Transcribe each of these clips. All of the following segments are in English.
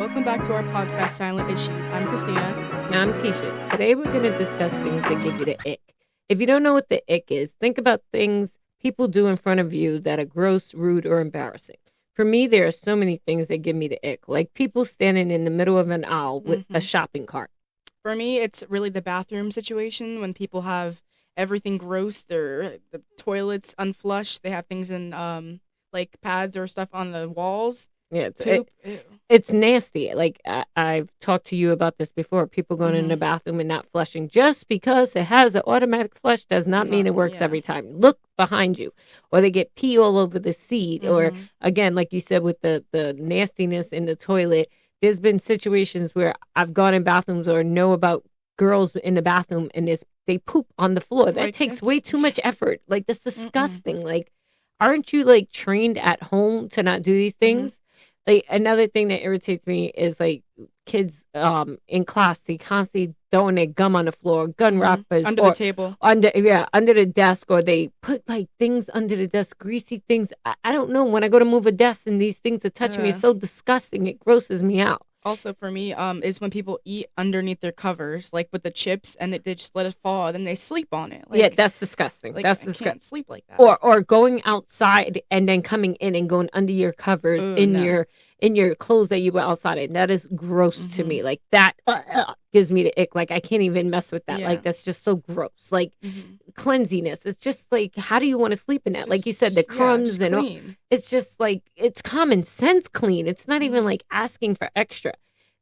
Welcome back to our podcast, Silent Issues. I'm Christina. Now I'm Tisha. Today we're going to discuss things that give you the ick. If you don't know what the ick is, think about things people do in front of you that are gross, rude, or embarrassing. For me, there are so many things that give me the ick, like people standing in the middle of an aisle with a shopping cart. For me, it's really the bathroom situation when people have everything gross. The toilets unflushed. They have things in like pads or stuff on the walls. Yeah, Poop. Ew. it's nasty. Like I've talked to you about this before. People going in the bathroom and not flushing. Just because it has an automatic flush does not mean it works every time. Look behind you, or they get pee all over the seat, or again, like you said, with the nastiness in the toilet. There's been situations where I've gone in bathrooms or know about girls in the bathroom and they poop on the floor. That takes way too much effort. Like, that's disgusting. Like, aren't you like trained at home to not do these things? Like, another thing that irritates me is like kids in class, they constantly throwing their gum on the floor, gun wrappers under the table, under the desk, or they put like things under the desk, greasy things. I don't know. When I go to move a desk and these things are touching me, it's so disgusting. It grosses me out. Also, for me, is when people eat underneath their covers, like with the chips, and they just let it fall, and then they sleep on it. Like, yeah, that's disgusting. Like, that's I disgusting. can't sleep like that. Or going outside and then coming in and going under your covers in your clothes that you were outside in. That is gross to me. Like, that gives me the ick. Like, I can't even mess with that. Like, that's just so gross. Like, cleansiness. It's just like, how do you want to sleep in that? Like you said, the crumbs and all. It's just like, it's common sense clean. It's not even like asking for extra.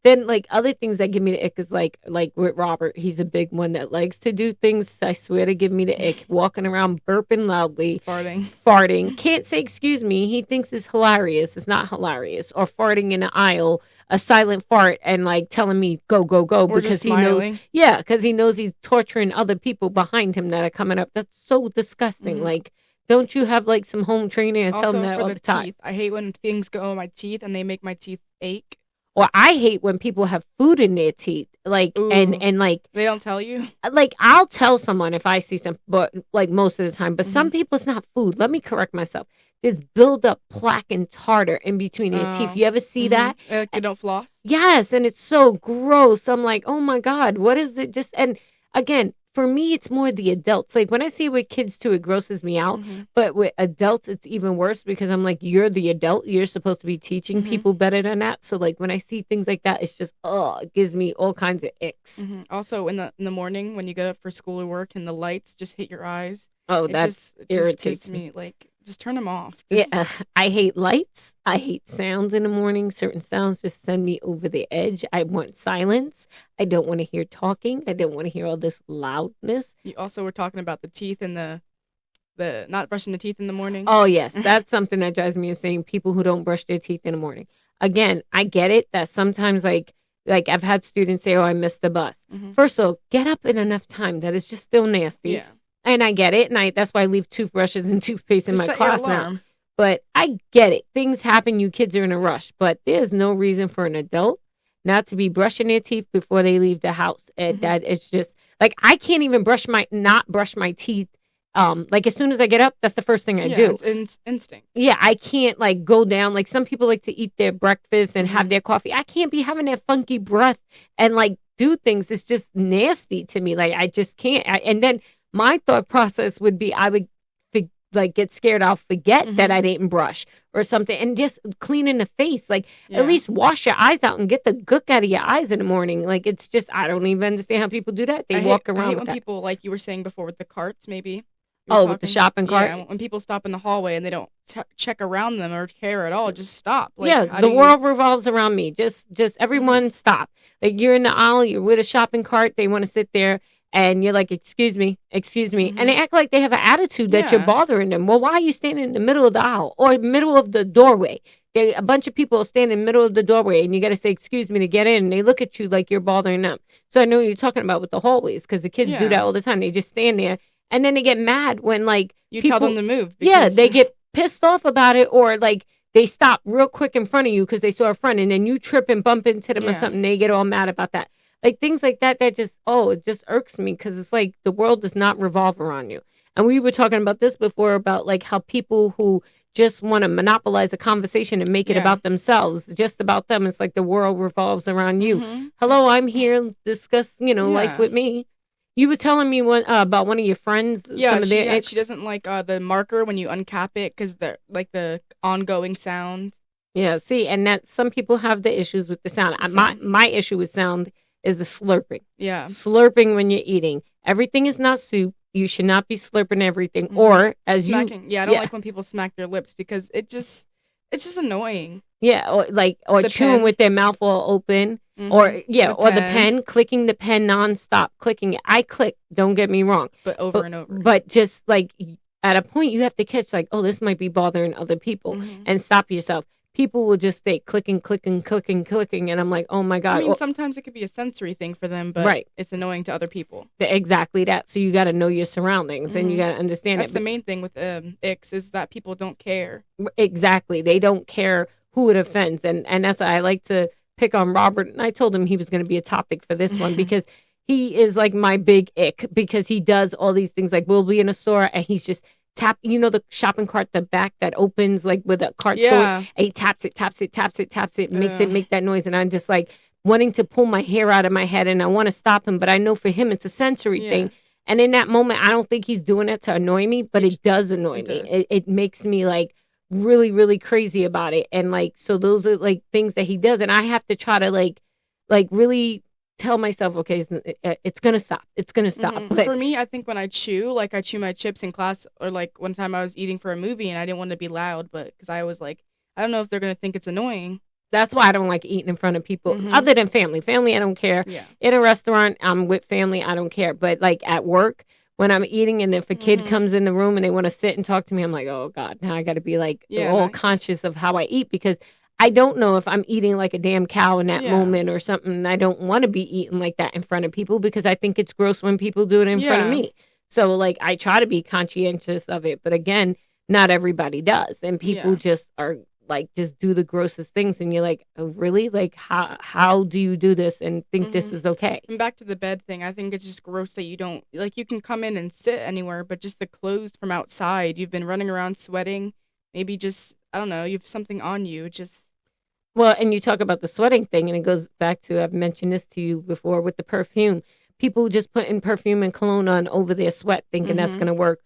Then, like, other things that give me the ick is like with Robert, he's a big one that likes to do things, I swear, to give me the ick. Walking around burping loudly. Farting. Can't say excuse me. He thinks it's hilarious. It's not hilarious. Or farting in the aisle, a silent fart, and like telling me go, go, go. Or because he knows. Yeah, because he knows he's torturing other people behind him that are coming up. That's so disgusting. Like, don't you have like some home training and tell them that all the time? Teeth. I hate when things go in my teeth and they make my teeth ache. Or I hate when people have food in their teeth, like, and like they don't tell you. Like, I'll tell someone if I see some, but like most of the time. But some people, it's not food. Let me correct myself. There's buildup plaque and tartar in between your teeth. You ever see that? Like, you don't floss. Yes, and it's so gross. I'm like, oh my God, what is it? Just, and again, for me, it's more the adults. Like, when I see it with kids too, it grosses me out. But with adults, it's even worse because I'm like, you're the adult. You're supposed to be teaching people better than that. So, like, when I see things like that, it's just, it gives me all kinds of icks. Also, in the morning when you get up for school or work and the lights just hit your eyes. Oh, that irritates me. Like, just turn them off. Yeah, I hate lights. I hate sounds in the morning. Certain sounds just send me over the edge. I want silence. I don't want to hear talking. I don't want to hear all this loudness. You also were talking about the teeth and the not brushing the teeth in the morning. Oh, yes. That's something that drives me insane. People who don't brush their teeth in the morning. Again, I get it that sometimes like I've had students say, oh, I missed the bus. First of all, get up in enough time. That is just still nasty. Yeah. And I get it. And that's why I leave toothbrushes and toothpaste in my class now. But I get it. Things happen. You kids are in a rush. But there's no reason for an adult not to be brushing their teeth before they leave the house. And that it's just like, I can't even not brush my teeth. Like, as soon as I get up, that's the first thing I do. It's instinct. Yeah, I can't like go down. Like, some people like to eat their breakfast and have their coffee. I can't be having that funky breath and like do things. It's just nasty to me. Like, I just can't. And then my thought process would be I would like get scared I'll forget that I didn't brush or something, and just cleaning the face. Like, at least wash your eyes out and get the gook out of your eyes in the morning. Like, it's just, I don't even understand how people do that. They walk around I hate with when people, like you were saying before, with the carts maybe. With the shopping cart? Yeah, when people stop in the hallway and they don't check around them or care at all, just stop. Like, yeah, the world revolves around me. Just everyone stop. Like, you're in the aisle, you're with a shopping cart, they want to sit there, and you're like, excuse me. And they act like they have an attitude that you're bothering them. Well, why are you standing in the middle of the aisle or middle of the doorway? A bunch of people stand in the middle of the doorway, and you got to say, excuse me, to get in. And they look at you like you're bothering them. So I know what you're talking about with the hallways, because the kids do that all the time. They just stand there, and then they get mad when, like, you tell them to move. Yeah, they get pissed off about it, or like they stop real quick in front of you because they saw a friend, and then you trip and bump into them or something. They get all mad about that. Like, things like that, it just irks me, because it's like the world does not revolve around you. And we were talking about this before, about like how people who just want to monopolize a conversation and make it about themselves, just about them. It's like the world revolves around you. Hello, I'm here, discuss, life with me. You were telling me about one of your friends. Yeah, she doesn't like the marker when you uncap it because the ongoing sound. Yeah, see, and that some people have the issues with the sound. My issue with sound is the slurping. Yeah. Slurping when you're eating. Everything is not soup. You should not be slurping everything. Or as smacking. I don't like when people smack their lips because it's just annoying. Yeah, or chewing with their mouth all open. Or the pen, clicking the pen nonstop, clicking it. I click, don't get me wrong. But over and over. But just like at a point you have to catch like, oh, this might be bothering other people and stop yourself. People will just stay clicking, and I'm like, oh my God. I mean, sometimes it could be a sensory thing for them, but it's annoying to other people. Exactly that. So you got to know your surroundings and you got to understand That's the main thing with icks is that people don't care. Exactly. They don't care who it offends. And that's why I like to pick on Robert. And I told him he was going to be a topic for this one because he is like my big ick because he does all these things. Like we'll be in a store and he's just tap, the shopping cart, the back that opens like with the cart's going, and he taps it, makes it make that noise. And I'm just like wanting to pull my hair out of my head and I want to stop him, but I know for him it's a sensory thing. And in that moment, I don't think he's doing it to annoy me, but it does annoy me. It makes me like really, really crazy about it. And like, so those are like things that he does. And I have to try to like really tell myself, okay, it's going to stop. It's going to stop. But for me, I think when I chew my chips in class or like one time I was eating for a movie and I didn't want to be loud, but because I was like, I don't know if they're going to think it's annoying. That's why I don't like eating in front of people other than family. Family, I don't care. Yeah. In a restaurant, I'm with family. I don't care. But like at work, when I'm eating and if a kid comes in the room and they want to sit and talk to me, I'm like, oh God, now I got to be like all conscious of how I eat because I don't know if I'm eating like a damn cow in that moment or something. I don't want to be eating like that in front of people because I think it's gross when people do it in front of me. So like I try to be conscientious of it. But again, not everybody does. And people just are like, just do the grossest things. And you're like, oh, really? Like, how do you do this and think this is okay? And back to the bed thing. I think it's just gross that you don't, like you can come in and sit anywhere, but just the clothes from outside, you've been running around sweating. Maybe just, I don't know, you have something on you. Well, and you talk about the sweating thing, and it goes back to, I've mentioned this to you before with the perfume. People just putting perfume and cologne on over their sweat, thinking that's going to work.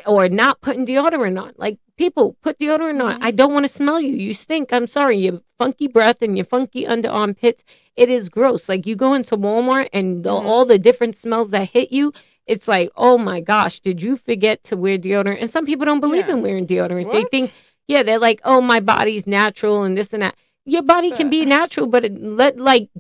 Or not putting deodorant on. Like, people, put deodorant on. I don't want to smell you. You stink. I'm sorry. Your funky breath and your funky underarm pits. It is gross. Like, you go into Walmart and all the different smells that hit you, it's like, oh my gosh, did you forget to wear deodorant? And some people don't believe in wearing deodorant. What? They think, they're like, oh, my body's natural and this and that. Your body can be natural, but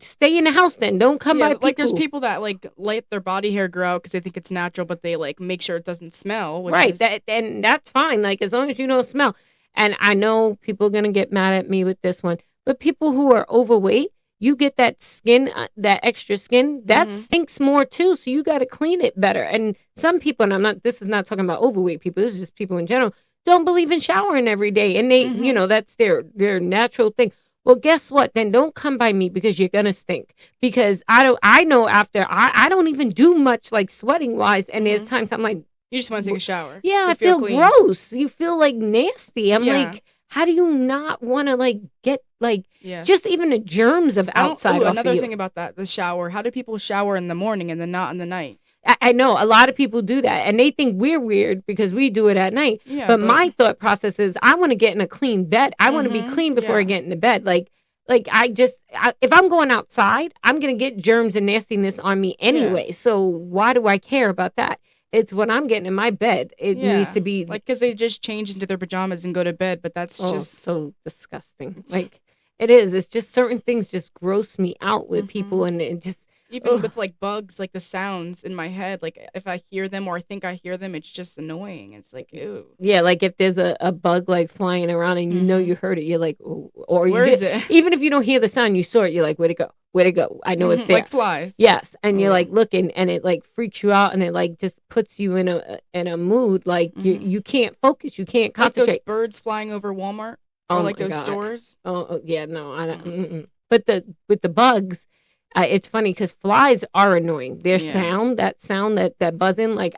stay in the house then. Don't come by people. Like there's people that like let their body hair grow out because they think it's natural, but they like make sure it doesn't smell. And that's fine. Like as long as you don't smell. And I know people are going to get mad at me with this one, but people who are overweight, you get that skin, that extra skin, that stinks more too. So you got to clean it better. And some people, and this is not talking about overweight people, this is just people in general, don't believe in showering every day. And they, that's their natural thing. Well, guess what? Then don't come by me because you're going to stink. Because I know after, I don't even do much like sweating wise. And there's times I'm like. You just want to take a shower. Yeah, I feel gross. You feel like nasty. I'm like, how do you not want to like get like just even the germs of outside off another of you? Thing about that, the shower. How do people shower in the morning and then not in the night? I know a lot of people do that and they think we're weird because we do it at night. Yeah, but my thought process is I want to get in a clean bed. I want to be clean before I get in the bed. Like if I'm going outside, I'm going to get germs and nastiness on me anyway. So why do I care about that? It's when I'm getting in my bed. It needs to be like because they just change into their pajamas and go to bed. But that's just so disgusting. Like it is. It's just certain things just gross me out with people and it just. Even with like bugs, like the sounds in my head, like if I hear them or I think I hear them, it's just annoying. It's like, ew. Yeah, like if there's a bug like flying around and you know you heard it, you're like, ooh. Or where is it? Even if you don't hear the sound, you saw it, you're like, where'd it go? Where'd it go? I know it's there. Like flies. Yes, and you're like looking, and it like freaks you out, and it like just puts you in a mood like you can't focus, you can't concentrate. Like those birds flying over Walmart, or like those stores. Oh yeah, no, I don't. But with the bugs. It's funny because flies are annoying. Their sound, that buzzing, like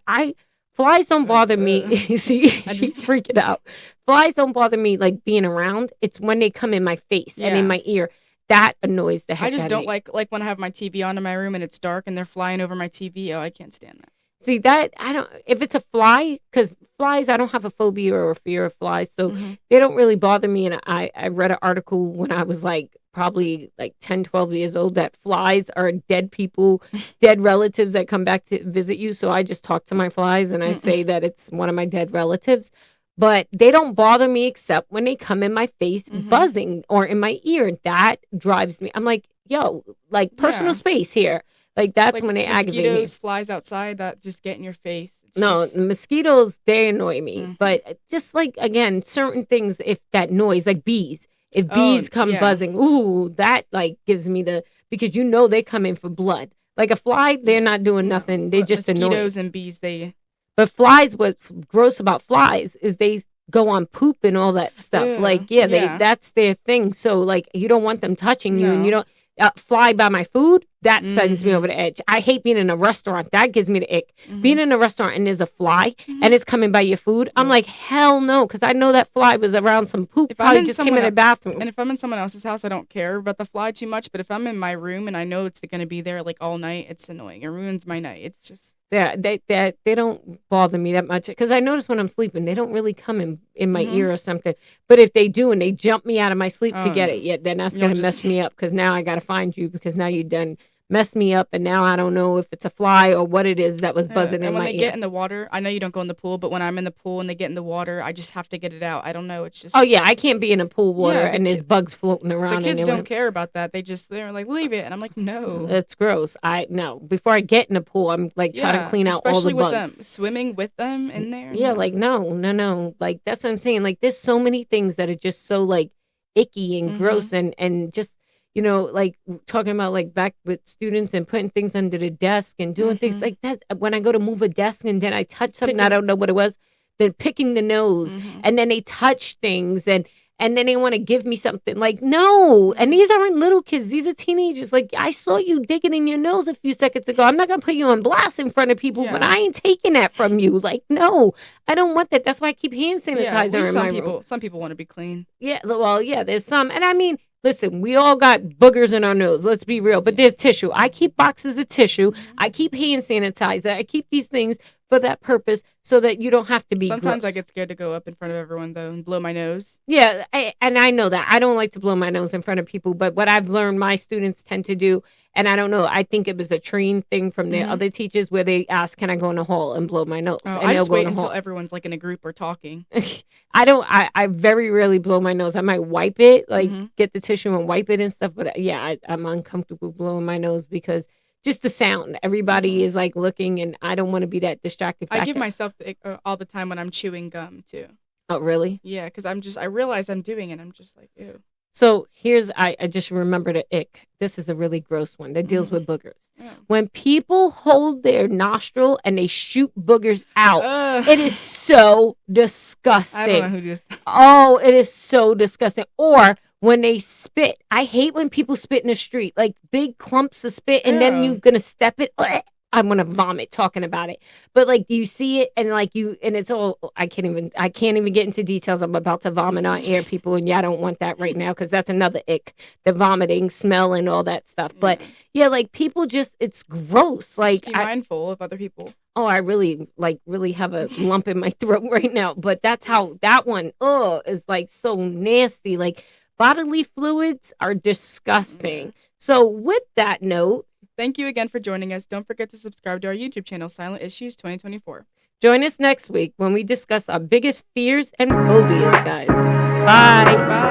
Flies don't bother me. See, she's freaking out. Flies don't bother me like being around. It's when they come in my face and in my ear. That annoys the heck out of me. I just don't like when I have my TV on in my room and it's dark and they're flying over my TV. Oh, I can't stand that. See, that, I don't, if it's a fly, because flies, I don't have a phobia or a fear of flies, so they don't really bother me. And I read an article when I was like, probably like 10, 12 years old, that flies are dead people, dead relatives that come back to visit you. So I just talk to my flies and I say that it's one of my dead relatives. But they don't bother me except when they come in my face buzzing or in my ear. That drives me. I'm like, yo, like personal space here. Like that's when they aggravate me. Mosquitoes, flies outside that just get in your face. Mosquitoes, they annoy me. But just like, again, certain things, if that noise, like bees. If bees come buzzing, ooh, that like gives me because they come in for blood. Like a fly, they're not doing nothing. They just annoy. Mosquitoes and bees, But flies, what's gross about flies is they go on poop and all that stuff. Ew, like, that's their thing. So like, you don't want them touching you, and you don't fly by my food. That sends me over the edge. I hate being in a restaurant. That gives me the ick. Being in a restaurant and there's a fly and it's coming by your food, I'm like, hell no, because I know that fly was around some poop. Probably just came in the bathroom. And if I'm in someone else's house, I don't care about the fly too much. But if I'm in my room and I know it's going to be there like all night, it's annoying. It ruins my night. It's just... Yeah, they don't bother me that much because I notice when I'm sleeping, they don't really come in my ear or something. But if they do and they jump me out of my sleep, forget it. Yeah, then that's going to mess me up because now I got to find you because now you done messed me up and now I don't know if it's a fly or what it is that was buzzing in my ear. And when they get in the water, I know you don't go in the pool, but when I'm in the pool and they get in the water, I just have to get it out. I don't know. It's just... Oh, yeah, I can't be in a pool water and there's bugs floating around. The kids don't care about that. They're like, leave it. And I'm like, no. It's gross. No. Before I get in the pool, I'm like trying to clean out all the bugs. Especially with them. Swimming with them in there. Yeah, like, no. Like, that's what I'm saying. Like, there's so many things that are just so, like, icky and gross and just... like talking about like back with students and putting things under the desk and doing things like that. When I go to move a desk and then I touch something, I don't know what it was, then picking the nose and then they touch things and then they want to give me something like, no. And these aren't little kids. These are teenagers. Like, I saw you digging in your nose a few seconds ago. I'm not going to put you on blast in front of people, but I ain't taking that from you. Like, no, I don't want that. That's why I keep hand sanitizer in my room. Some people want to be clean. Yeah, well, yeah, there's some. And I mean, listen, we all got boogers in our nose. Let's be real. But there's tissue. I keep boxes of tissue. I keep hand sanitizer. I keep these things for that purpose so that you don't have to be Sometimes gross. I get scared to go up in front of everyone, though, and blow my nose. Yeah, and I know that. I don't like to blow my nose in front of people. But what I've learned my students tend to do, and I don't know, I think it was a trained thing from their other teachers where they ask, can I go in the hall and blow my nose? And I just wait until everyone's like in a group or talking. I very rarely blow my nose. I might wipe it, like get the tissue and wipe it and stuff. But I'm uncomfortable blowing my nose because just the sound. Everybody is like looking and I don't want to be that distracted factor. I give myself all the time when I'm chewing gum too. Oh, really? Yeah, because I realize I'm doing it. I'm just like, ew. So I just remembered an ick. This is a really gross one that deals with boogers. Yeah. When people hold their nostril and they shoot boogers out, it is so disgusting. I don't know who does that. Oh, it is so disgusting. Or when they spit. I hate when people spit in the street, like big clumps of spit, and then you're going to step it. I'm gonna vomit talking about it. But like you see it and like and it's all I can't even get into details. I'm about to vomit on air, people, and I don't want that right now because that's another ick. The vomiting, smell, and all that stuff. But yeah, like people it's gross. Like just be mindful of other people. Oh, I really have a lump in my throat right now. But that's how that one is like so nasty. Like bodily fluids are disgusting. So with that note, thank you again for joining us. Don't forget to subscribe to our YouTube channel, Silent Issues 2024. Join us next week when we discuss our biggest fears and phobias, guys. Bye. Bye.